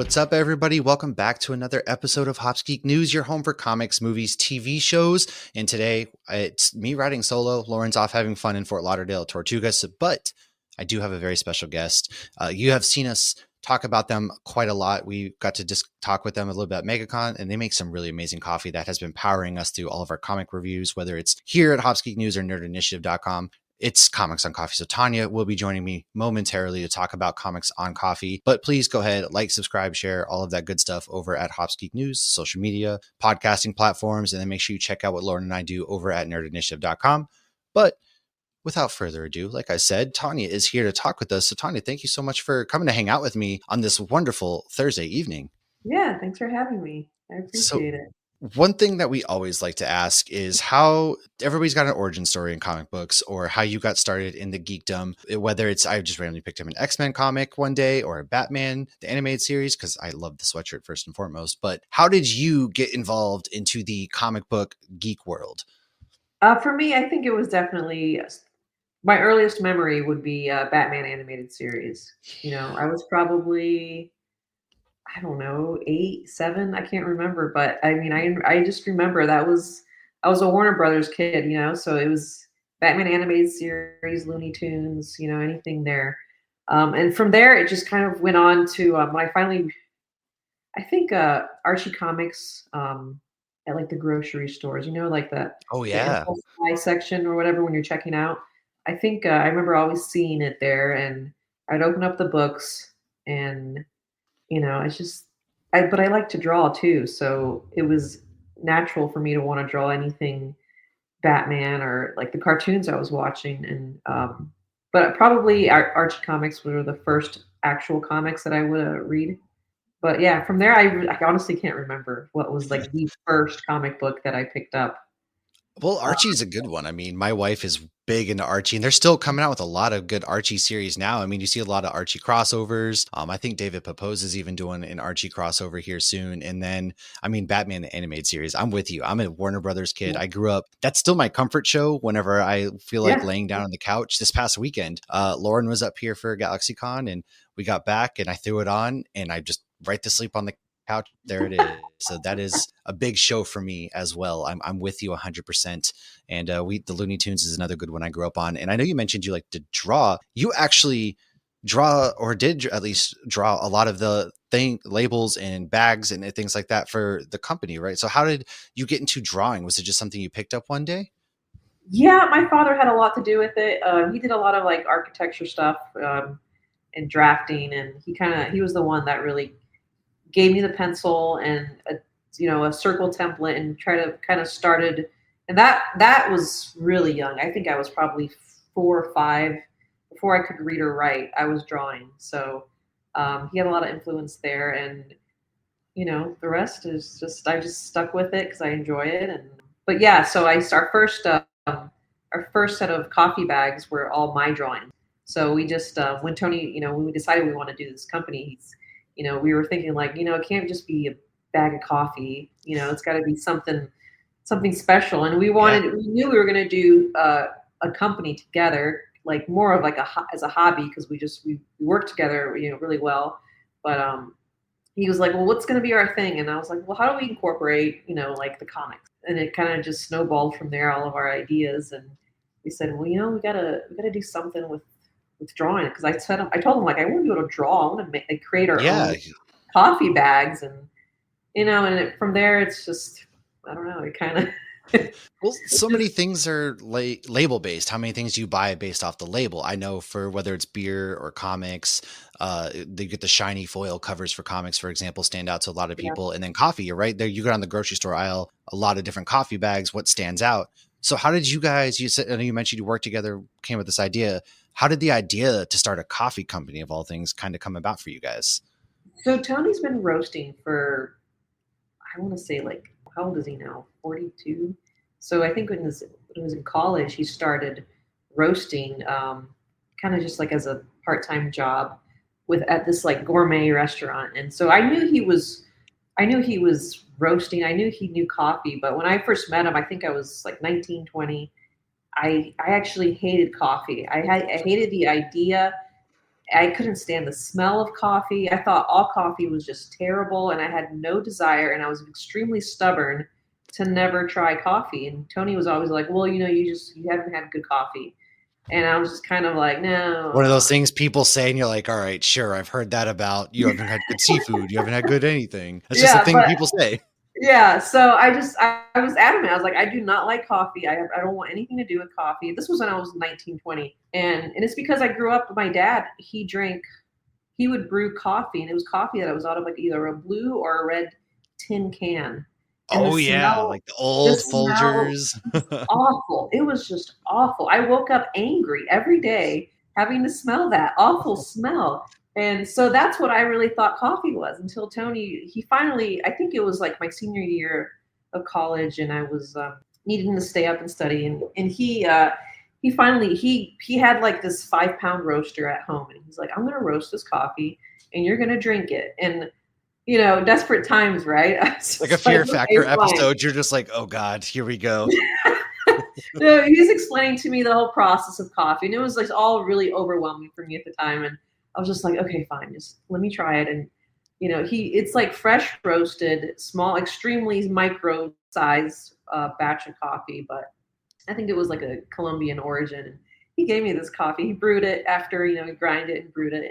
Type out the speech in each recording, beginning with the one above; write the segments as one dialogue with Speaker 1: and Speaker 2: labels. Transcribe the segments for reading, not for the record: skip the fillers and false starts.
Speaker 1: What's up, everybody? Welcome back to another episode of Hops Geek News, your home for comics, movies, TV shows. And today, it's me riding solo. Lauren's off having fun in Fort Lauderdale, Tortugas. But I do have a very special guest. You have seen us talk about them quite a lot. We got to just talk with them a little bit at MegaCon, and they make some really amazing coffee that has been powering us through all of our comic reviews, whether it's here at Hops Geek News or nerdinitiative.com. It's Comics on Coffee. So Tanya will be joining me momentarily to talk about Comics on Coffee. But please go ahead, like, subscribe, share, all of that good stuff over at Hops Geek News, social media, podcasting platforms, and then make sure you check out what Lauren and I do over at nerdinitiative.com. But without further ado, like I said, Tanya is here to talk with us. So Tanya, thank you so much for coming to hang out with me on this wonderful Thursday evening.
Speaker 2: Yeah, thanks for having me. I appreciate it.
Speaker 1: One thing that we always like to ask is how everybody's got an origin story in comic books, or how you got started in the geekdom, whether it's I just randomly picked up an X-Men comic one day or a Batman, the animated series, because I love the sweatshirt first and foremost. But how did you get involved into the comic book geek world?
Speaker 2: For me, I think it was definitely my earliest memory would be Batman animated series. I was probably, I don't know, 8, 7. I can't remember, but I mean, I just remember I was a Warner Brothers kid, so it was Batman animated series, Looney Tunes, anything there. And from there, it just kind of went on to when I think Archie Comics at like the grocery stores, like
Speaker 1: Oh,
Speaker 2: the
Speaker 1: yeah.
Speaker 2: impulse buy section or whatever when you're checking out. I think I remember always seeing it there, and I'd open up the books, and it's just but I like to draw too, so it was natural for me to want to draw anything Batman or like the cartoons I was watching, and but probably Archie Comics were the first actual comics that I would read. But yeah, from there, I honestly can't remember what was like the first comic book that I picked up.
Speaker 1: Well, Archie's a good one. I mean, my wife is big into Archie, and they're still coming out with a lot of good Archie series now. I mean, you see a lot of Archie crossovers. I think David Papose is even doing an Archie crossover here soon. And then, I mean, Batman the animated series. I'm with you. I'm a Warner Brothers kid. I grew up. That's still my comfort show whenever I feel like
Speaker 2: Yeah,
Speaker 1: laying down on the couch. This past weekend, Lauren was up here for GalaxyCon, and we got back, and I threw it on, and I just right to sleep on the couch. There it is. So that is a big show for me as well. I'm with you 100%. And the Looney Tunes is another good one I grew up on. And I know you mentioned you like to draw. You actually draw, or did at least draw, a lot of the labels and bags and things like that for the company, right? So how did you get into drawing? Was it just something you picked up one day?
Speaker 2: yeah. My father had a lot to do with it. He did a lot of like architecture stuff and drafting, and he was the one that really gave me the pencil and a circle template and try to kind of started. And that was really young. I think I was probably 4 or 5 before I could read or write. I was drawing, so he had a lot of influence there, and the rest is just I just stuck with it because I enjoy it. And but yeah, so our first set of coffee bags were all my drawings. So we just when Tony, when we decided we want to do this company, we were thinking like, it can't just be a bag of coffee. It's got to be something special. And we
Speaker 1: Yeah.
Speaker 2: knew we were going to do a company together, like more of like as a hobby, because we work together, really well. But he was like, well, what's going to be our thing? And I was like, well, how do we incorporate, like the comics? And it kind of just snowballed from there, all of our ideas. And we said, well, we gotta do something with drawing, because I told him like I want to be able to draw. I want to create our
Speaker 1: Yeah.
Speaker 2: own coffee bags, and from there it's just I don't know. It kind of
Speaker 1: Well, so many things are label based. How many things do you buy based off the label? I know for whether it's beer or comics, they get the shiny foil covers for comics, for example, stand out to a lot of
Speaker 2: yeah.
Speaker 1: people. And then coffee, you're right there. You go down the grocery store aisle, a lot of different coffee bags. What stands out? So how did you guys? You said, I know you mentioned you worked together, came with this idea. How did the idea to start a coffee company of all things kind of come about for you guys?
Speaker 2: So Tony's been roasting for I want to say like how old is he now? 42. So I think when he was in college, he started roasting, kind of just like as a part-time job with at this like gourmet restaurant. And so I knew he was roasting. I knew he knew coffee, but when I first met him, I think I was like 19, 20. I actually hated coffee. I hated the idea I couldn't stand the smell of coffee. I thought all coffee was just terrible, and I had no desire, and I was extremely stubborn to never try coffee. And Tony was always like, "Well, you haven't had good coffee," and I was just kind of like,
Speaker 1: One of those
Speaker 2: "No."
Speaker 1: things people say, and you're like, all right, sure, I've heard that about you haven't had good seafood, you haven't had good anything. That's just a
Speaker 2: Yeah,
Speaker 1: thing
Speaker 2: but
Speaker 1: people say.
Speaker 2: yeah, so I was adamant. I was like, I do not like coffee. I don't want anything to do with coffee. This was when I was 19, 20, and it's because I grew up with my dad. He would brew coffee, and it was coffee that was out of like either a blue or a red tin can, and
Speaker 1: Oh yeah, like the
Speaker 2: the
Speaker 1: old
Speaker 2: smell
Speaker 1: Folgers.
Speaker 2: was awful. It was just awful. I woke up angry every day having to smell that awful smell. And so that's what I really thought coffee was until Tony, he finally, I think it was like my senior year of college, and I was needing to stay up and study. And he finally, he had like this 5 pound roaster at home. And he's like, I'm going to roast this coffee and you're going to drink it. And, desperate times, right? I was
Speaker 1: Like a
Speaker 2: just like,
Speaker 1: Fear
Speaker 2: okay,
Speaker 1: Factor
Speaker 2: fine.
Speaker 1: episode, you're just like, oh God, here we go.
Speaker 2: No, he's explaining to me the whole process of coffee, and it was like all really overwhelming for me at the time. And I was just like, okay, fine, just let me try it. And it's like fresh roasted, small, extremely micro sized batch of coffee, but I think it was like a Colombian origin. And he gave me this coffee. He brewed it after he grind it and brewed it,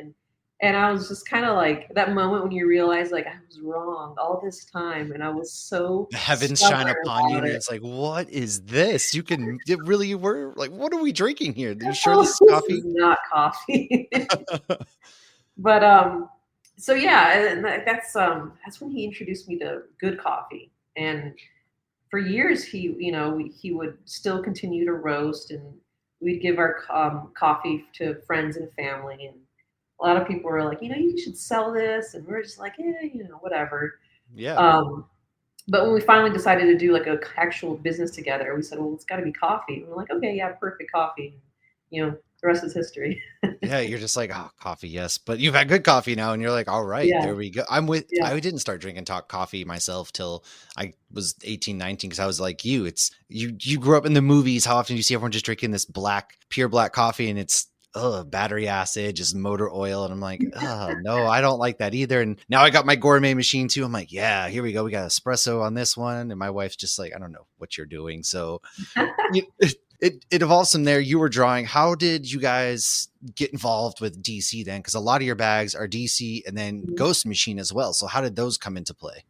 Speaker 2: and I was just kind of like that moment when you realize like I was wrong all this time, and I was so
Speaker 1: The heavens
Speaker 2: stubborn
Speaker 1: shine upon you,
Speaker 2: about
Speaker 1: and
Speaker 2: it.
Speaker 1: it's like, what is this? It really were like, what are we drinking here? Are you sure
Speaker 2: Oh,
Speaker 1: this is
Speaker 2: this is
Speaker 1: coffee?
Speaker 2: not coffee. But so yeah, and that's when he introduced me to good coffee. And for years, he would still continue to roast, and we'd give our coffee to friends and family. And a lot of people were like, you should sell this, and we're just like, whatever.
Speaker 1: Yeah.
Speaker 2: Um, but when we finally decided to do like a actual business together, we said, well, it's got to be coffee. And we're like, okay, yeah, perfect coffee. The rest is history.
Speaker 1: Yeah, you're just like, oh, coffee, yes. But you've had good coffee now, and you're like, all right,
Speaker 2: Yeah,
Speaker 1: there we go.
Speaker 2: yeah.
Speaker 1: I didn't start drinking talk coffee myself till I was 18, 19, because I was like you. It's you grew up in the movies. How often do you see everyone just drinking this pure black coffee, and it's battery acid, just motor oil. And I'm like, oh no, I don't like that either. And now I got my gourmet machine too. I'm like, yeah, here we go. We got espresso on this one. And my wife's just like, I don't know what you're doing. So it evolves from there. You were drawing. How did you guys get involved with DC then? Because a lot of your bags are DC and then Ghost Machine as well. So how did those come into play?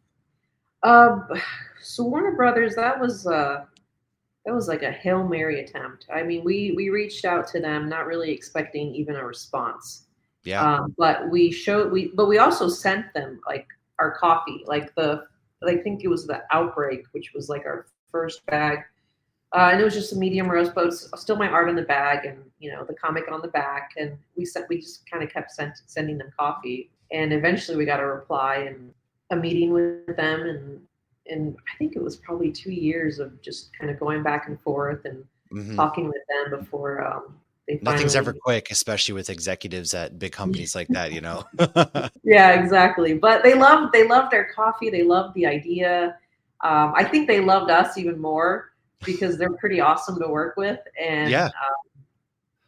Speaker 2: Um, so Warner Brothers, that was like a Hail Mary attempt. I mean, we reached out to them, not really expecting even a response.
Speaker 1: Yeah.
Speaker 2: But we also sent them like our coffee, I think it was the Outbreak, which was like our first bag. And it was just a medium roast, but it was still my art on the bag, and the comic on the back. And we just kind of kept sending them coffee, and eventually we got a reply and a meeting with them, and I think it was probably 2 years of just kind of going back and forth and
Speaker 1: Hmm.
Speaker 2: talking with them before they
Speaker 1: Nothing's ever
Speaker 2: finally.
Speaker 1: quick, especially with executives at big companies like that, you know?
Speaker 2: Yeah, exactly. But they loved our coffee. They loved the idea. I think they loved us even more because they're pretty awesome to work with. And
Speaker 1: Yeah.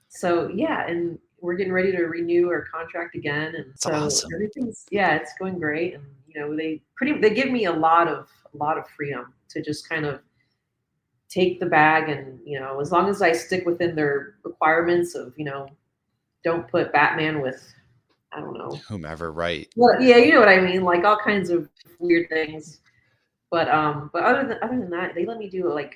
Speaker 2: so yeah, and we're getting ready to renew our contract again, and
Speaker 1: It's
Speaker 2: so
Speaker 1: awesome.
Speaker 2: it's going great. And they give me a lot of freedom to just kind of take the bag, and as long as I stick within their requirements of don't put Batman with, I don't know.
Speaker 1: Whomever, right.
Speaker 2: Well, yeah, you know what I mean, like all kinds of weird things. But other than that, they let me do like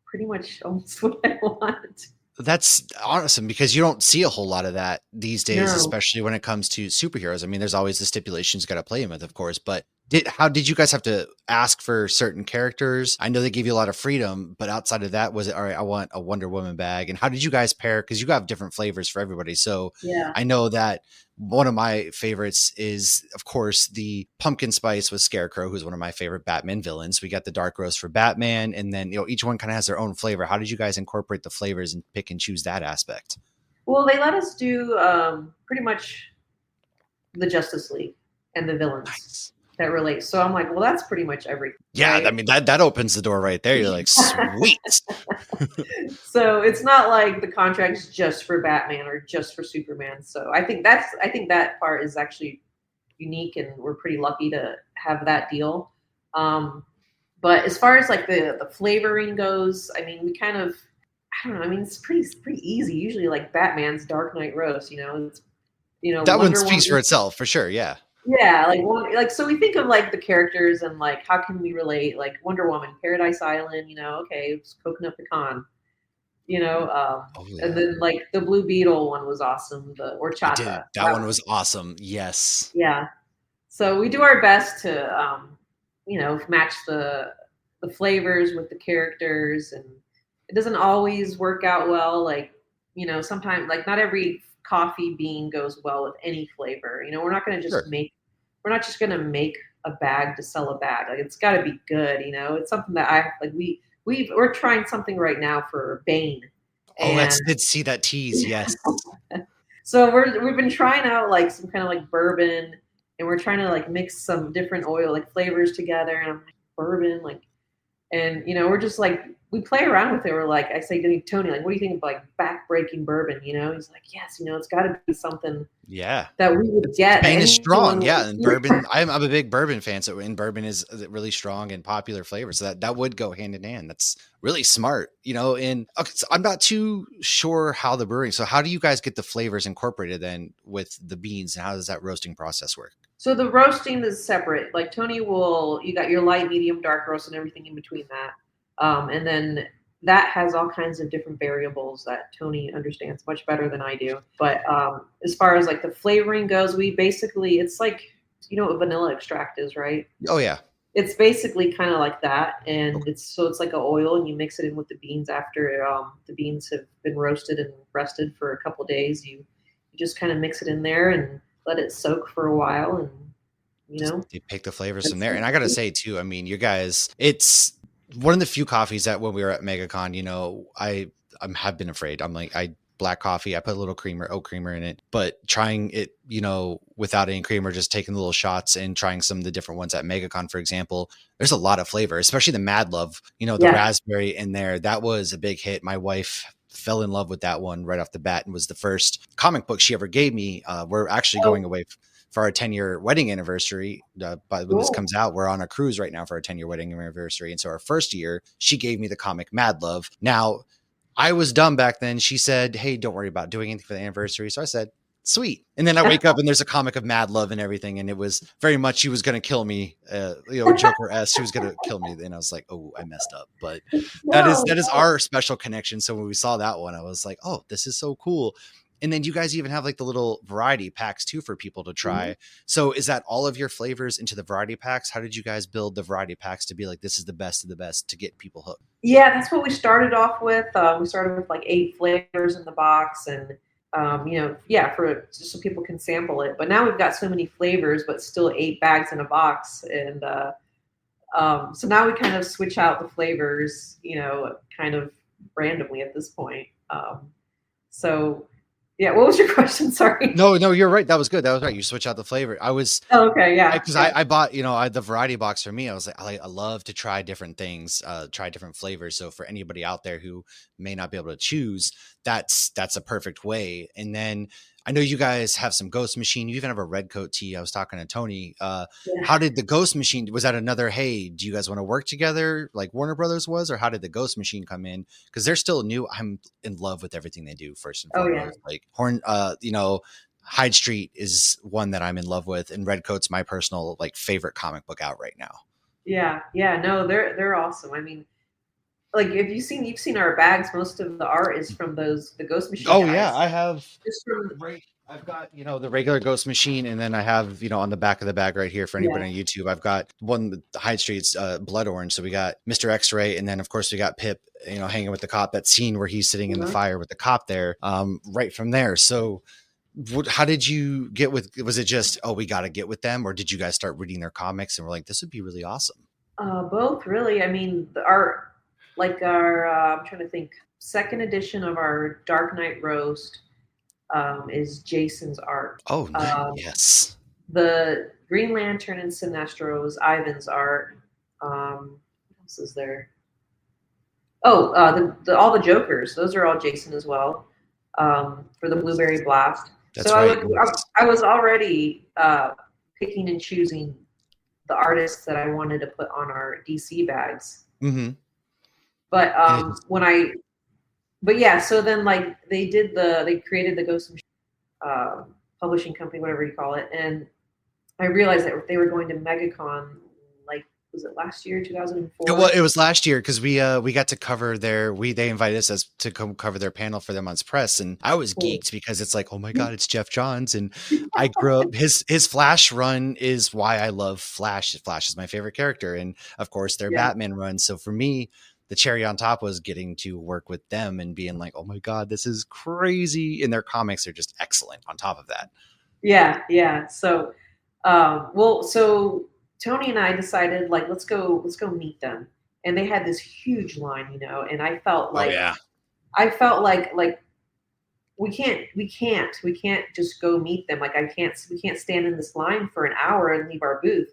Speaker 2: pretty much almost what I want.
Speaker 1: That's awesome because you don't see a whole lot of that these days,
Speaker 2: No,
Speaker 1: especially when it comes to superheroes. I mean, there's always the stipulations you got to play them with, of course, but how did you guys have to ask for certain characters? I know they gave you a lot of freedom, but outside of that, was it all right? I want a Wonder Woman bag. And how did you guys pair? Because you have different flavors for everybody. So
Speaker 2: yeah.
Speaker 1: I know that one of my favorites is, of course, the pumpkin spice with Scarecrow, who's one of my favorite Batman villains. We got the dark roast for Batman, and then each one kind of has their own flavor. How did you guys incorporate the flavors and pick and choose that aspect?
Speaker 2: Well, they let us do pretty much the Justice League and the villains.
Speaker 1: Nice.
Speaker 2: that relates. So I'm like, well, that's pretty much everything,
Speaker 1: Yeah, I
Speaker 2: right?
Speaker 1: mean that opens the door right there. You're like, sweet.
Speaker 2: So it's not like the contract's just for Batman or just for Superman. So I think that part is actually unique, and we're pretty lucky to have that deal. Um, but as far as like the flavoring goes, I mean, we kind of I don't know. I mean, it's pretty easy. Usually, like Batman's Dark Knight roast. It's
Speaker 1: That one
Speaker 2: Wonder
Speaker 1: speaks
Speaker 2: Woman.
Speaker 1: for itself for sure. Yeah.
Speaker 2: Yeah, like so we think of like the characters and like how can we relate? Like Wonder Woman, Paradise Island. Okay, it's coconut pecan.
Speaker 1: Oh
Speaker 2: And
Speaker 1: yeah.
Speaker 2: then like the Blue Beetle one was awesome. The
Speaker 1: You
Speaker 2: horchata.
Speaker 1: did. That one was awesome. Yes.
Speaker 2: Yeah. So we do our best to match the flavors with the characters, and it doesn't always work out well. Like sometimes like not every coffee bean goes well with any flavor.
Speaker 1: Sure.
Speaker 2: We're not just gonna make a bag to sell a bag. Like it's got to be good. It's something that I like. We're trying something right now for Bane,
Speaker 1: Oh,
Speaker 2: and
Speaker 1: did see that tease. Yes.
Speaker 2: so we've been trying out like some kind of like bourbon, and we're trying to like mix some different oil like flavors together. And I'm like bourbon, like, and we're just like we play around with it. We're like, I say to Tony, like, what do you think of like back breaking bourbon? He's like, yes, it's got to be something
Speaker 1: Yeah.
Speaker 2: that we would get that
Speaker 1: Spain is strong,
Speaker 2: anyone
Speaker 1: yeah,
Speaker 2: would.
Speaker 1: and bourbon. I'm a big bourbon fan, so and bourbon is a really strong and popular flavor, so that would go hand in hand. That's really smart, And okay, so I'm not too sure how the brewing. So how do you guys get the flavors incorporated then with the beans, and how does that roasting process work?
Speaker 2: So the roasting is separate. Like Tony will, you got your light, medium, dark roast, and everything in between that. And then that has all kinds of different variables that Tony understands much better than I do. But as far as like the flavoring goes, we basically, it's like, what vanilla extract is, right?
Speaker 1: Oh yeah,
Speaker 2: It's basically kind of like that. And
Speaker 1: okay.
Speaker 2: it's like an oil, and you mix it in with the beans after the beans have been roasted and rested for a couple of days. You just kind of mix it in there and let it soak for a while, and you
Speaker 1: Just
Speaker 2: know
Speaker 1: you pick the flavors from
Speaker 2: that's
Speaker 1: there. And I gotta say too, I mean, you guys, it's one of the few coffees that when we were at MegaCon, I have been afraid. I'm like, I black coffee, I put a little creamer, oat creamer in it, but trying it, without any creamer, just taking little shots and trying some of the different ones at MegaCon, for example, there's a lot of flavor, especially the Mad Love, the
Speaker 2: yeah.
Speaker 1: raspberry in there. That was a big hit. My wife fell in love with that one right off the bat and was the first comic book she ever gave me. We're actually
Speaker 2: Oh,
Speaker 1: going away for our 10-year wedding anniversary. By when this
Speaker 2: cool.
Speaker 1: comes out, we're on a cruise right now for our 10-year wedding anniversary. And so our first year, she gave me the comic Mad Love. Now, I was dumb back then. She said, "Hey, don't worry about doing anything for the anniversary." So I said, "Sweet." And then I wake up and there's a comic of Mad Love and everything. And it was very much she was going to kill me, Joker S. She was going to kill me. And I was like, "Oh, I messed up." But
Speaker 2: No,
Speaker 1: that is
Speaker 2: no.
Speaker 1: our special connection. So when we saw that one, I was like, "Oh, this is so cool." And then you guys even have like the little variety packs too for people to
Speaker 2: Mhm.
Speaker 1: try. So is that all of your flavors into the variety packs? How did you guys build the variety packs to be like, this is the best of the best to get people hooked?
Speaker 2: Yeah, that's what we started off with. We started with like 8 flavors in the box, and yeah, for just so people can sample it. But now we've got so many flavors, but still 8 bags in a box, and so now we kind of switch out the flavors, kind of randomly at this point. So yeah, what was your question? Sorry.
Speaker 1: No, no, you're right. That was good. That was right. You switch out the flavor. I was
Speaker 2: Oh, okay, yeah,
Speaker 1: because
Speaker 2: yeah,
Speaker 1: I bought, the variety box for me. I was like, I love to try different things, try different flavors. So for anybody out there who may not be able to choose, that's a perfect way. And then I know you guys have some Ghost Machine. You even have a red coat tea. I was talking to Tony.
Speaker 2: yeah.
Speaker 1: How did the Ghost Machine? Was that another? Hey, do you guys want to work together like Warner Brothers was, or how did the Ghost Machine come in? Because they're still new. I'm in love with everything they do. First and
Speaker 2: Oh, yeah.
Speaker 1: foremost, like Horn, Hyde Street is one that I'm in love with, and Redcoat's my personal like favorite comic book out right now.
Speaker 2: Yeah, yeah, no, they're awesome. I mean, like, if you've seen our bags, most of the art is from the Ghost Machine
Speaker 1: Oh yeah,
Speaker 2: guys.
Speaker 1: I have.
Speaker 2: Just from
Speaker 1: Right, I've got the regular Ghost Machine, and then I have on the back of the bag right here for
Speaker 2: yeah,
Speaker 1: anybody on YouTube. I've got one with the Hyde Street's blood orange. So we got Mr. X-Ray, and then of course we got Pip, hanging with the cop. That scene where he's sitting in the
Speaker 2: uh-huh.
Speaker 1: fire with the cop there, right from there. So how did you get with? Was it just, oh, we got to get with them, or did you guys start reading their comics and we're like, this would be really awesome?
Speaker 2: Both really. I mean, our I'm trying to think. Second edition of our Dark Knight Roast is Jason's art.
Speaker 1: Oh, nice.
Speaker 2: Um,
Speaker 1: Yes.
Speaker 2: The Green Lantern and Sinestro's Ivan's art. What else is there? Oh, all the Jokers. Those are all Jason as well. For the Blueberry Blast. So
Speaker 1: That's right. Yes.
Speaker 2: I was already picking and choosing the artists that I wanted to put on our DC bags.
Speaker 1: Mm-hmm.
Speaker 2: But
Speaker 1: And it just,
Speaker 2: but yeah, so then like they created the Ghost Machine publishing company, whatever you call it, and I realized that they were going to MegaCon, like was it last year,
Speaker 1: it
Speaker 2: 2004?
Speaker 1: was last year because we got to cover their they invited us as to come cover their panel for their month's press, and I was
Speaker 2: Cool.
Speaker 1: geeked because it's like, oh my god, it's Jeff Johns, and I grew up his Flash run is why I love Flash. Flash is my favorite character, and of course their
Speaker 2: Yeah,
Speaker 1: Batman run. So for me, the cherry on top was getting to work with them and being like, oh my god, this is crazy. And their comics are just excellent. On top of that,
Speaker 2: yeah, yeah. So, so Tony and I decided like let's go meet them, and they had this huge line, and
Speaker 1: oh yeah,
Speaker 2: I felt like we can't just go meet them. Like we can't stand in this line for an hour and leave our booth.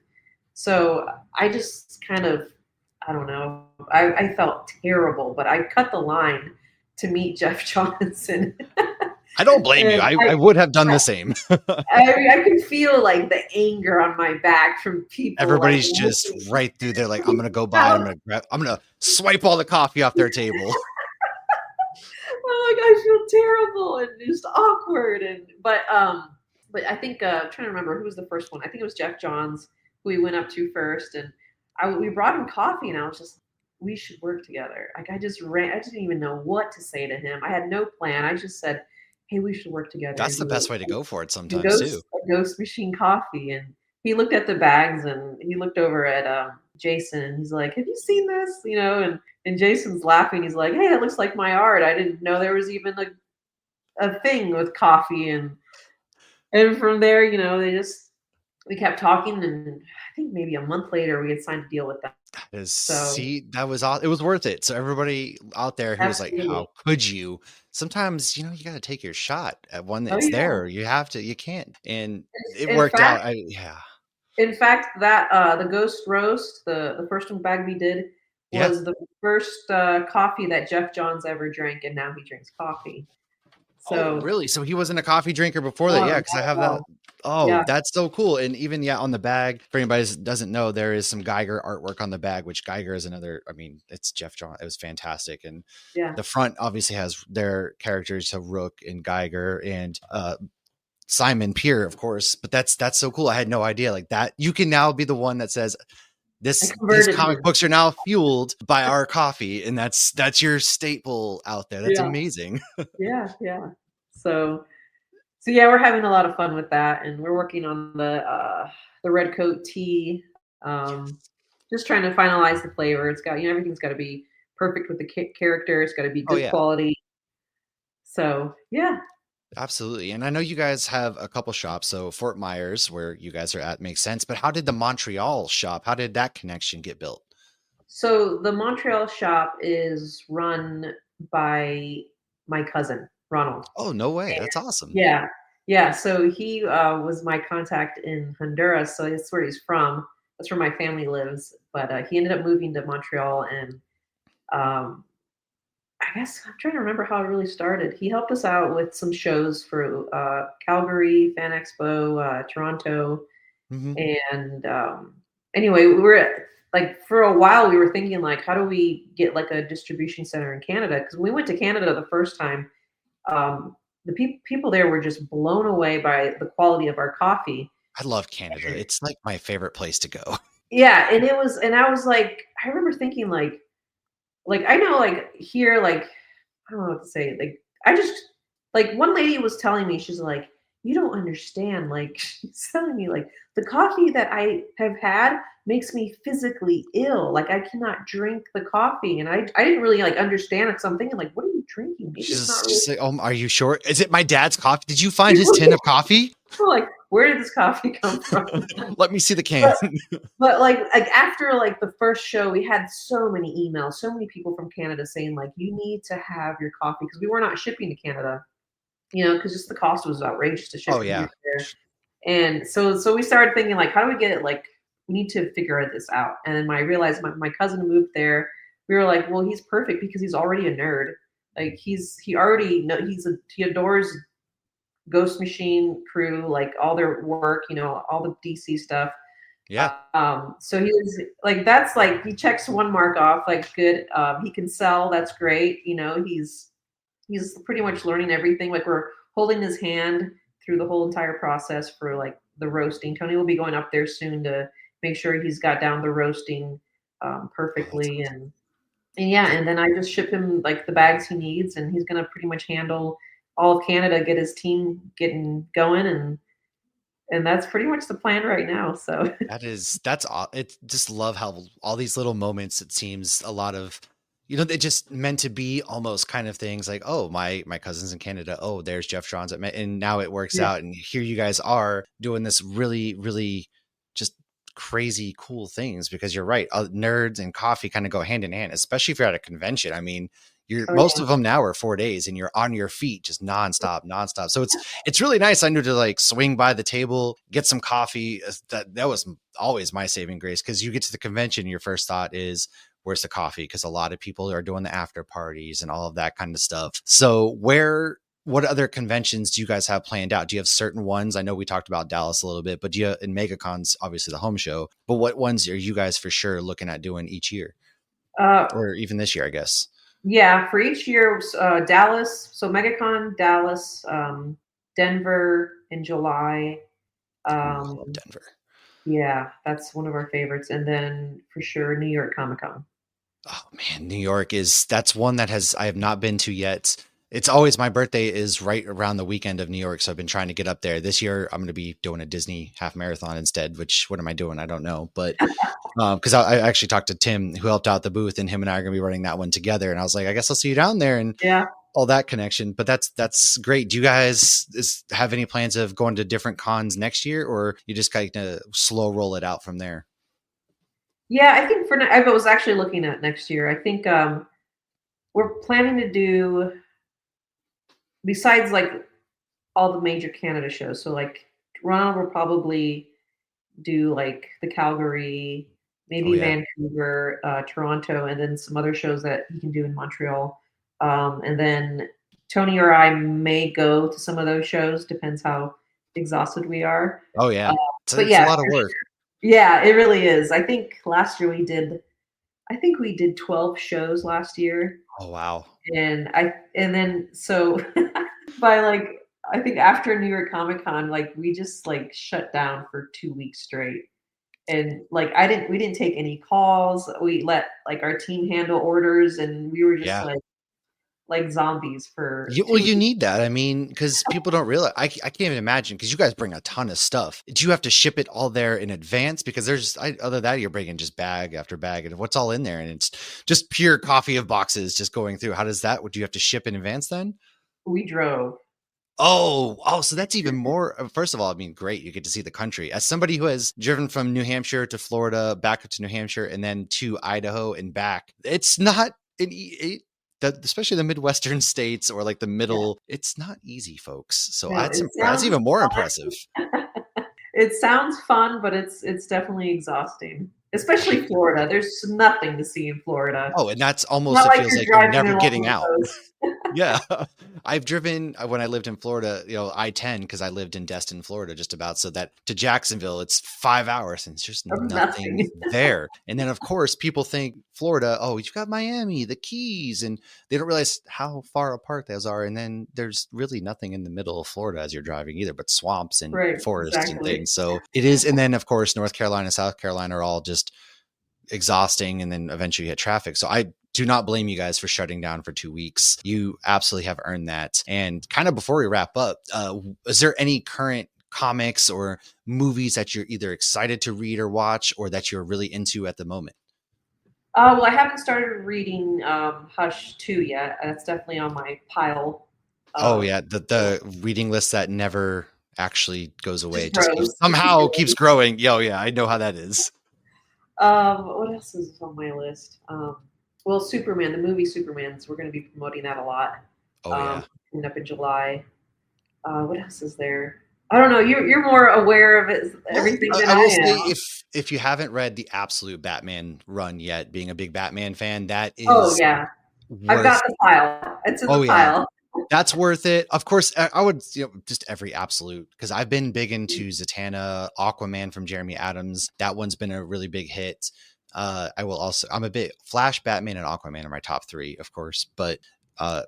Speaker 2: So I just kind of, I don't know. I felt terrible, but I cut the line to meet Jeff Johnson,
Speaker 1: I don't blame you.
Speaker 2: and
Speaker 1: I would have done the same.
Speaker 2: I could feel like the anger on my back from people like
Speaker 1: Everybody's just
Speaker 2: looking
Speaker 1: right through there. Like, I'm gonna go by.
Speaker 2: out.
Speaker 1: I'm gonna swipe all the coffee off their table.
Speaker 2: Oh, like I feel terrible and just awkward, and but I think I'm trying to remember who was the first one. I think it was Jeff Johns who we went up to first, and we brought him coffee, and I was just, we should work together. Like I just ran, I didn't even know what to say to him. I had no plan. I just said, hey, we should work together
Speaker 1: That's
Speaker 2: and
Speaker 1: the
Speaker 2: do
Speaker 1: best way to go for it
Speaker 2: a
Speaker 1: sometimes too.
Speaker 2: ghost machine coffee. And he looked at the bags, and he looked over at Jason, and he's like, have you seen this? And Jason's laughing. He's like, hey, that looks like my art. I didn't know there was even a thing with coffee. And from there, we kept talking, and I think maybe a month later we had signed a deal with them. So
Speaker 1: See, that was all. It was worth it. So everybody out there who was like,
Speaker 2: absolutely.
Speaker 1: "How could you?" Sometimes you got to take your shot at one
Speaker 2: Oh
Speaker 1: that's
Speaker 2: yeah.
Speaker 1: there. You have to. You can't. And it
Speaker 2: In
Speaker 1: worked out.
Speaker 2: fact,
Speaker 1: Yeah,
Speaker 2: that the Ghost Roast, the first one bag we did,
Speaker 1: yeah.
Speaker 2: was the first coffee that Jeff Johns ever drank, and now he drinks coffee.
Speaker 1: Oh,
Speaker 2: So,
Speaker 1: really? So he wasn't a coffee drinker before that?
Speaker 2: oh,
Speaker 1: Yeah,
Speaker 2: not
Speaker 1: because I have
Speaker 2: at
Speaker 1: that.
Speaker 2: all.
Speaker 1: Oh,
Speaker 2: Yeah,
Speaker 1: that's so cool. And even on the bag, for anybody that doesn't know, there is some Geiger artwork on the bag, which Geiger is another. I mean, it's Jeff John. It was fantastic, and
Speaker 2: yeah.
Speaker 1: the front obviously has their characters, so Rook and Geiger and Simon Peer, of course. But that's so cool. I had no idea like that. You can now be the one that says
Speaker 2: I
Speaker 1: these
Speaker 2: converted
Speaker 1: comic
Speaker 2: him.
Speaker 1: books are now fueled by our coffee, and that's your staple out there. That's
Speaker 2: Yeah,
Speaker 1: amazing.
Speaker 2: yeah, yeah. So, so yeah, we're having a lot of fun with that, and we're working on the red coat tea. Um, just trying to finalize the flavor. It's got, everything's got to be perfect with the character. It's got to be
Speaker 1: Oh
Speaker 2: good
Speaker 1: yeah.
Speaker 2: quality. So yeah.
Speaker 1: Absolutely. And I know you guys have a couple shops. So Fort Myers, where you guys are at, makes sense. But how did the Montreal shop, how did that connection get built?
Speaker 2: So the Montreal shop is run by my cousin Ronald.
Speaker 1: Oh, no way. That's awesome.
Speaker 2: Yeah, yeah. So he was my contact in Honduras. So that's where he's from. That's where my family lives. But he ended up moving to Montreal, and um, I guess I'm trying to remember how it really started. He helped us out with some shows for Calgary Fan Expo, Toronto,
Speaker 1: Hmm.
Speaker 2: and anyway, we were like for a while we were thinking like, how do we get like a distribution center in Canada? Because when we went to Canada the first time, um, the people there were just blown away by the quality of our coffee.
Speaker 1: I love Canada. It's like my favorite place to go.
Speaker 2: Yeah, and and I was like, I remember thinking like I know like here like I don't know what to say. Like I just like one lady was telling me, she's like, you don't understand. Like she's telling me like the coffee that I have had makes me physically ill. Like I cannot drink the coffee. And I didn't really like understand it. So I'm thinking like, what are you drinking? Maybe it's not really
Speaker 1: She's like, oh, are you sure? Is it my dad's coffee? Did you find his tin of coffee?
Speaker 2: like where did this coffee come from?
Speaker 1: Let me see the can.
Speaker 2: But But like after like the first show, we had so many emails, so many people from Canada saying like, you need to have your coffee because we were not shipping to Canada, because just the cost was outrageous to ship
Speaker 1: Oh,
Speaker 2: from here
Speaker 1: yeah.
Speaker 2: to there. And so we started thinking like, how do we get it? Like, we need to figure this out. And then when I realized my cousin moved there, we were like, well, he's perfect because he's already a nerd. Like he already know he adores Ghost Machine crew, like all their work, all the DC stuff.
Speaker 1: Yeah,
Speaker 2: So he was like, that's like he checks one mark off, like good. He can sell, that's great. He's pretty much learning everything. Like we're holding his hand through the whole entire process for like the roasting. Tony will be going up there soon to make sure he's got down the roasting
Speaker 1: oh, that's
Speaker 2: perfectly,
Speaker 1: awesome.
Speaker 2: and yeah, and then I just ship him like the bags he needs, and he's gonna pretty much handle all of Canada, get his team getting going, and that's pretty much the plan right now. So
Speaker 1: It just love how all these little moments, it seems a lot of, they just meant to be almost kind of things like, oh, my cousin's in Canada. Oh, there's Jeff Johns and now it works
Speaker 2: yeah,
Speaker 1: out. And here you guys are doing this really, really just crazy cool things because you're right. Nerds and coffee kind of go hand in hand, especially if you're at a convention. I mean, you're
Speaker 2: oh
Speaker 1: most
Speaker 2: yeah,
Speaker 1: of them now are 4 days and you're on your feet just nonstop, nonstop. So it's really nice. I knew to like swing by the table, get some coffee. That was always my saving grace because you get to the convention, your first thought is, where's the coffee? Because a lot of people are doing the after parties and all of that kind of stuff. So what other conventions do you guys have planned out? Do you have certain ones? I know we talked about Dallas a little bit, but do you in MegaCon's obviously the home show, but what ones are you guys for sure looking at doing each year
Speaker 2: uh,
Speaker 1: or even this year, I guess?
Speaker 2: yeah. For each year, Dallas. So MegaCon, Dallas, Denver in July.
Speaker 1: Ooh, I love
Speaker 2: Um,
Speaker 1: Denver.
Speaker 2: yeah, that's one of our favorites, and then for sure New York Comic Con.
Speaker 1: Oh man, New York is that's one that has I have not been to yet. It's always my birthday is right around the weekend of New York, so I've been trying to get up there. This year I'm going to be doing a Disney half marathon instead, which what am I doing? I don't know, but because I actually talked to Tim who helped out the booth, and him and I are going to be running that one together. And I was like, I guess I'll see you down there and
Speaker 2: Yeah.
Speaker 1: all that connection. But that's great. Do you guys have any plans of going to different cons next year, or you just kind of slow roll it out from there?
Speaker 2: Yeah, I think I was actually looking at next year. I think we're planning to do, besides like all the major Canada shows. So like Toronto will probably do like the Calgary,
Speaker 1: Oh
Speaker 2: maybe
Speaker 1: yeah.
Speaker 2: Vancouver, Toronto, and then some other shows that he can do in Montreal. And then Tony or I may go to some of those shows. Depends how exhausted we are.
Speaker 1: Oh
Speaker 2: Uh,
Speaker 1: yeah.
Speaker 2: but
Speaker 1: It's a
Speaker 2: yeah,
Speaker 1: lot of work.
Speaker 2: yeah, it really is. I think last year we did. I think we did 12 shows last year,
Speaker 1: Oh wow.
Speaker 2: and then so by like I think after New York Comic Con, like we just like shut down for 2 weeks straight. And like we didn't take any calls. We let like our team handle orders, and we were just
Speaker 1: Yeah.
Speaker 2: like zombies for
Speaker 1: Well,
Speaker 2: two
Speaker 1: you
Speaker 2: weeks.
Speaker 1: need that. I mean, because people don't realize. I can't even imagine because you guys bring a ton of stuff. Do you have to ship it all there in advance? Because other than that, you're bringing just bag after bag, and what's all in there, and it's just pure coffee of boxes just going through. How does that? Would you have to ship in advance then?
Speaker 2: We drove.
Speaker 1: Oh, so that's even more. First of all, I mean, great. You get to see the country. As somebody who has driven from New Hampshire to Florida, back to New Hampshire, and then to Idaho and back, it's not especially the Midwestern states or like the
Speaker 2: Yeah.
Speaker 1: middle. It's not easy, folks. So
Speaker 2: No,
Speaker 1: that's
Speaker 2: it
Speaker 1: that's
Speaker 2: sounds
Speaker 1: even more impressive.
Speaker 2: it sounds fun, but it's definitely exhausting. Especially Florida. There's nothing to see in Florida.
Speaker 1: Oh, and that's almost.
Speaker 2: Not
Speaker 1: It
Speaker 2: like
Speaker 1: feels
Speaker 2: you're
Speaker 1: like you're
Speaker 2: driving
Speaker 1: never
Speaker 2: along
Speaker 1: getting
Speaker 2: the
Speaker 1: out.
Speaker 2: coast.
Speaker 1: Yeah. I've driven when I lived in Florida, I-10 because I lived in Destin, Florida, just about. So that to Jacksonville, it's 5 hours and it's just
Speaker 2: Of
Speaker 1: nothing
Speaker 2: nothing.
Speaker 1: there. And then, of course, people think Florida, oh, you've got Miami, the Keys, and they don't realize how far apart those are. And then there's really nothing in the middle of Florida as you're driving either, but swamps and
Speaker 2: Right,
Speaker 1: forests and
Speaker 2: exactly.
Speaker 1: things. So it is. And then, of course, North Carolina, South Carolina are all just exhausting and then eventually hit traffic. So I do not blame you guys for shutting down for 2 weeks. You absolutely have earned that. And kind of before we wrap up, is there any current comics or movies that you're either excited to read or watch or that you're really into at the moment?
Speaker 2: Well, I haven't started reading Hush 2 yet. That's definitely on my pile.
Speaker 1: Oh
Speaker 2: Um,
Speaker 1: yeah, the reading list that never actually goes away.
Speaker 2: just
Speaker 1: It just keeps
Speaker 2: grows. It keeps
Speaker 1: somehow keeps
Speaker 2: growing.
Speaker 1: growing. Yo, yeah, I know how that is.
Speaker 2: What else is on my list? Well, Superman, the movie Superman's. We're going to be promoting that a lot.
Speaker 1: Oh
Speaker 2: Um,
Speaker 1: yeah.
Speaker 2: Coming up in July. What else is there? I don't know. You're more aware of it,
Speaker 1: Well,
Speaker 2: everything
Speaker 1: I
Speaker 2: than
Speaker 1: I
Speaker 2: I
Speaker 1: will say
Speaker 2: am.
Speaker 1: if you haven't read the absolute Batman run yet, being a big Batman fan, that
Speaker 2: Oh
Speaker 1: is
Speaker 2: yeah, I've
Speaker 1: worth.
Speaker 2: got the pile. It's in the
Speaker 1: Oh yeah,
Speaker 2: pile.
Speaker 1: that's worth it. Of course, I would, just every absolute, because I've been big into Zatanna, Aquaman from Jeremy Adams. That one's been a really big hit. I will also, I'm a bit Flash, Batman, and Aquaman are my top three, of course, but uh,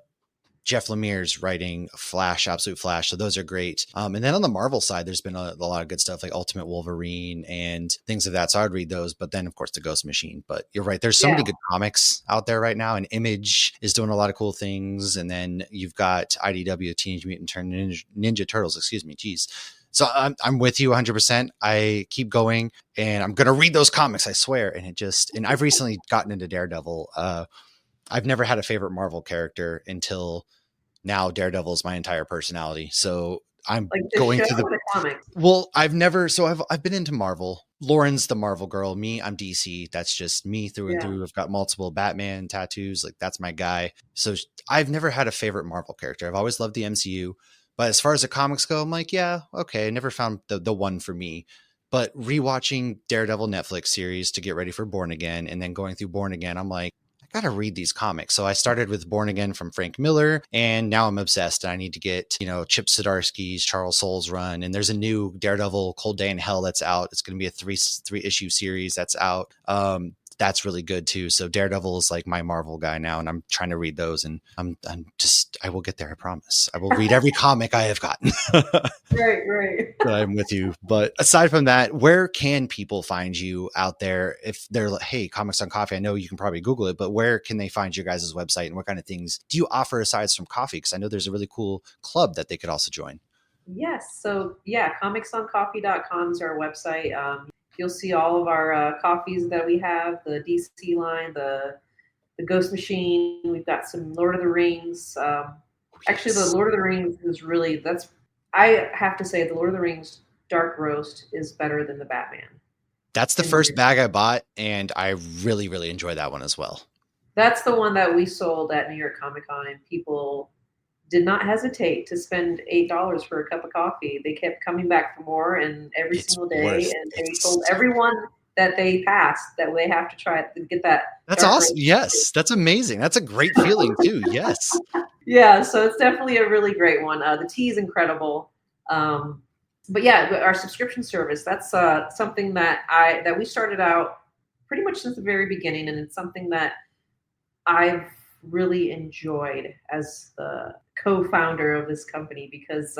Speaker 1: Jeff Lemire's writing Flash, Absolute Flash. So those are great. And then on the Marvel side, there's been a lot of good stuff like Ultimate Wolverine and things of that. So I'd read those. But then, of course, the Ghost Machine. But you're right. There's so
Speaker 2: Yeah,
Speaker 1: many good comics out there right now. And Image is doing a lot of cool things. And then you've got IDW, Teenage Mutant Ninja Turtles. Excuse me. Jeez. So I'm with you 100%. I keep going and I'm going to read those comics, I swear. And I've recently gotten into Daredevil. I've never had a favorite Marvel character until now. Daredevil is my entire personality. So I'm
Speaker 2: like the
Speaker 1: going
Speaker 2: show
Speaker 1: through the
Speaker 2: or the comics.
Speaker 1: well, I've been into Marvel. Lauren's the Marvel girl. Me, I'm DC. That's just me through and
Speaker 2: Yeah.
Speaker 1: through. I've got multiple Batman tattoos. Like that's my guy. So I've never had a favorite Marvel character. I've always loved the MCU. But as far as the comics go, I'm like, yeah, okay. I never found the one for me. But rewatching Daredevil Netflix series to get ready for Born Again and then going through Born Again, I'm like, I gotta read these comics. So I started with Born Again from Frank Miller, and now I'm obsessed. I need to get, Chip Zdarsky's Charles Soule's run, and there's a new Daredevil Cold Day in Hell that's out. It's going to be a three issue series that's out. That's really good too. So Daredevil is like my Marvel guy now, and I'm trying to read those, and I will get there. I promise. I will read every comic I have gotten.
Speaker 2: Right, right.
Speaker 1: I'm with you. But aside from that, where can people find you out there if they're like, hey, Comics on Coffee? I know you can probably Google it, but where can they find your guys' website and what kind of things do you offer aside from coffee? Because I know there's a really cool club that they could also join.
Speaker 2: Yes. So yeah, comicsoncoffee.com is our website. You'll see all of our coffees that we have, the DC line, the Ghost Machine. We've got some Lord of the Rings.
Speaker 1: Oh,
Speaker 2: Actually, the
Speaker 1: yes.
Speaker 2: Lord of the Rings is really that's. I have to say, the Lord of the Rings Dark Roast is better than the Batman.
Speaker 1: That's the
Speaker 2: In my
Speaker 1: first bag I bought, and I really, really enjoy that one as well.
Speaker 2: That's the one that we sold at New York Comic Con, and people did not hesitate to spend $8 for a cup of coffee. They kept coming back for more, and every
Speaker 1: It's
Speaker 2: single day,
Speaker 1: worth
Speaker 2: and they told
Speaker 1: it's
Speaker 2: everyone that they passed that they have to try it to get that
Speaker 1: That's
Speaker 2: dark
Speaker 1: awesome.
Speaker 2: roast.
Speaker 1: Yes, that's amazing. That's a great feeling too. Yes.
Speaker 2: Yeah, so it's definitely a really great one. The tea is incredible. Um, but yeah, our subscription service, that's something that we started out pretty much since the very beginning, and it's something that I've really enjoyed as the co-founder of this company because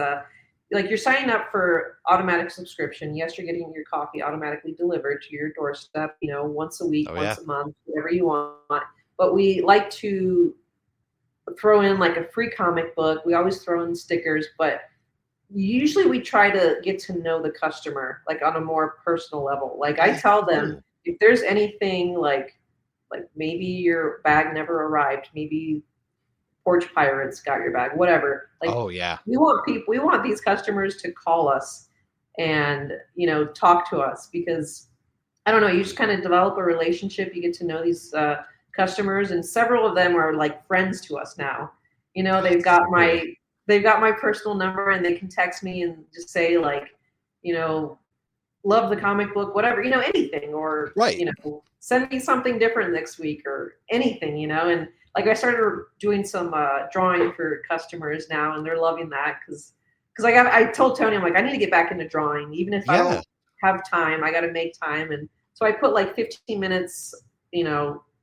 Speaker 2: like you're signing up for automatic subscription. Yes, you're getting your coffee automatically delivered to your doorstep, once a week,
Speaker 1: Oh yeah.
Speaker 2: once a month, whatever you want. But we like to throw in like a free comic book. We always throw in stickers, but usually we try to get to know the customer like on a more personal level. Like I
Speaker 1: Oh,
Speaker 2: tell them
Speaker 1: cool.
Speaker 2: if there's anything like maybe your bag never arrived, maybe porch pirates got your bag, whatever. Like
Speaker 1: Oh yeah.
Speaker 2: we want these customers to call us and talk to us because I don't know, you just kind of develop a relationship. You get to know these customers, and several of them are like friends to us now. You know,
Speaker 1: That's so cool.
Speaker 2: they've got my personal number, and they can text me and just say like, you know, love the comic book, whatever, anything, or
Speaker 1: Right.
Speaker 2: send me something different next week or anything, and like I started doing some drawing for customers now, and they're loving that because I told Tony, I'm like, I need to get back into drawing, even if I
Speaker 1: Yeah.
Speaker 2: don't have time, I got to make time, and so I put like 15 minutes,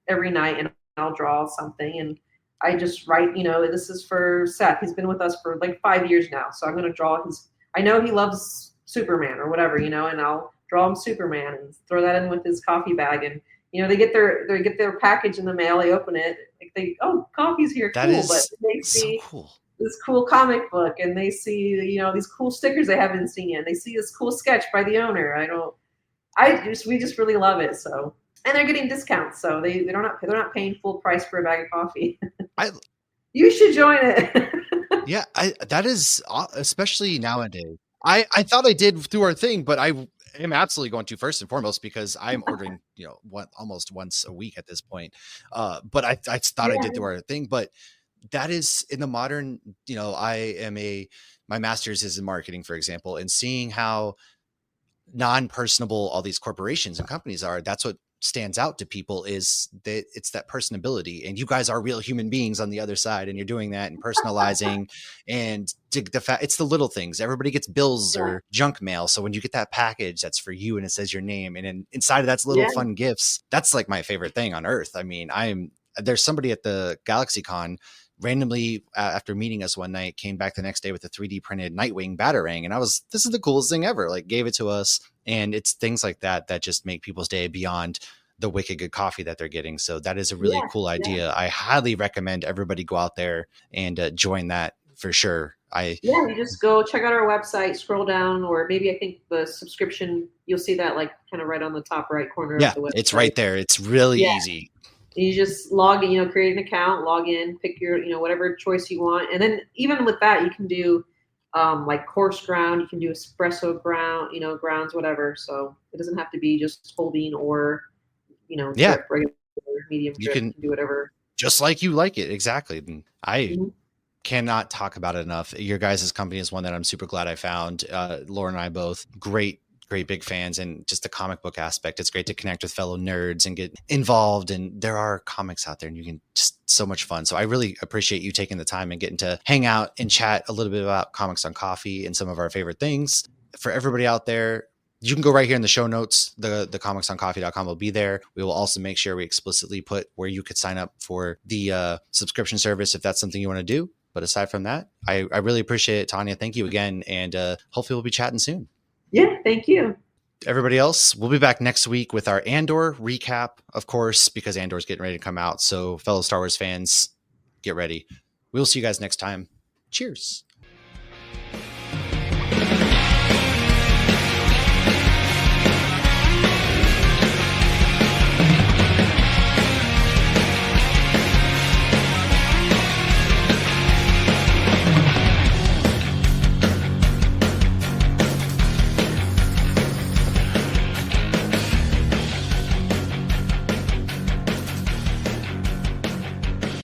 Speaker 2: every night, and I'll draw something, and I just write, this is for Seth. He's been with us for like 5 years now, so I'm going to draw his. I know he loves Superman or whatever, and I'll draw him Superman and throw that in with his coffee bag, and they get their package in the mail, they open it, like coffee's here,
Speaker 1: That
Speaker 2: cool, but
Speaker 1: is
Speaker 2: they
Speaker 1: so
Speaker 2: see
Speaker 1: cool.
Speaker 2: this cool comic book, and they see these cool stickers they haven't seen yet, they see this cool sketch by the owner. We just really love it. So, and they're getting discounts, so they're not paying full price for a bag of coffee.
Speaker 1: I
Speaker 2: You should join it.
Speaker 1: Yeah, I that is especially nowadays. I thought I did through our thing, but I am absolutely going to first and foremost because I'm ordering, almost once a week at this point. But I thought I did
Speaker 2: Yeah,
Speaker 1: through our thing, but that is in the modern, I am my master's is in marketing, for example, and seeing how non-personable all these corporations and companies are, that's what stands out to people, is that it's that personability, and you guys are real human beings on the other side, and you're doing that and personalizing. And the fact, it's the little things. Everybody gets bills
Speaker 2: Yeah.
Speaker 1: or junk mail, so when you get that package that's for you and it says your name, and then inside of that's little
Speaker 2: Yeah.
Speaker 1: fun gifts, that's like my favorite thing on earth. I mean, there's somebody at the GalaxyCon randomly, after meeting us one night, came back the next day with a 3D printed Nightwing Batarang, and this is the coolest thing ever. Like, gave it to us, and it's things like that that just make people's day beyond the wicked good coffee that they're getting. So that is a really
Speaker 2: Yeah.
Speaker 1: cool
Speaker 2: Yeah.
Speaker 1: idea. I highly recommend everybody go out there and join that for sure.
Speaker 2: Yeah, you just go check out our website, scroll down, or maybe I think the subscription, you'll see that like kind of right on the top right corner of
Speaker 1: Yeah,
Speaker 2: the
Speaker 1: it's
Speaker 2: website.
Speaker 1: right there. It's really
Speaker 2: Yeah.
Speaker 1: easy.
Speaker 2: And you just log in, create an account, log in, pick your, whatever choice you want. And then even with that, you can do like coarse ground, you can do espresso ground, grounds, whatever. So it doesn't have to be just whole bean or,
Speaker 1: Yeah,
Speaker 2: drip, regular, medium
Speaker 1: you
Speaker 2: drip. You
Speaker 1: can,
Speaker 2: can do whatever.
Speaker 1: just like you like it. Exactly. And I
Speaker 2: Mhm.
Speaker 1: cannot talk about it enough. Your guys' company is one that I'm super glad I found. Lauren and I both great big fans, and just the comic book aspect. It's great to connect with fellow nerds and get involved. And there are comics out there, and you can just so much fun. So I really appreciate you taking the time and getting to hang out and chat a little bit about Comics on Coffee and some of our favorite things. For everybody out there, you can go right here in the show notes. The comicsoncoffee.com will be there. We will also make sure we explicitly put where you could sign up for the subscription service if that's something you want to do. But aside from that, I really appreciate it, Tanya. Thank you again. And hopefully we'll be chatting soon.
Speaker 2: Yeah, thank you.
Speaker 1: Everybody else, we'll be back next week with our Andor recap, of course, because Andor's getting ready to come out. So fellow Star Wars fans, get ready. We'll see you guys next time. Cheers.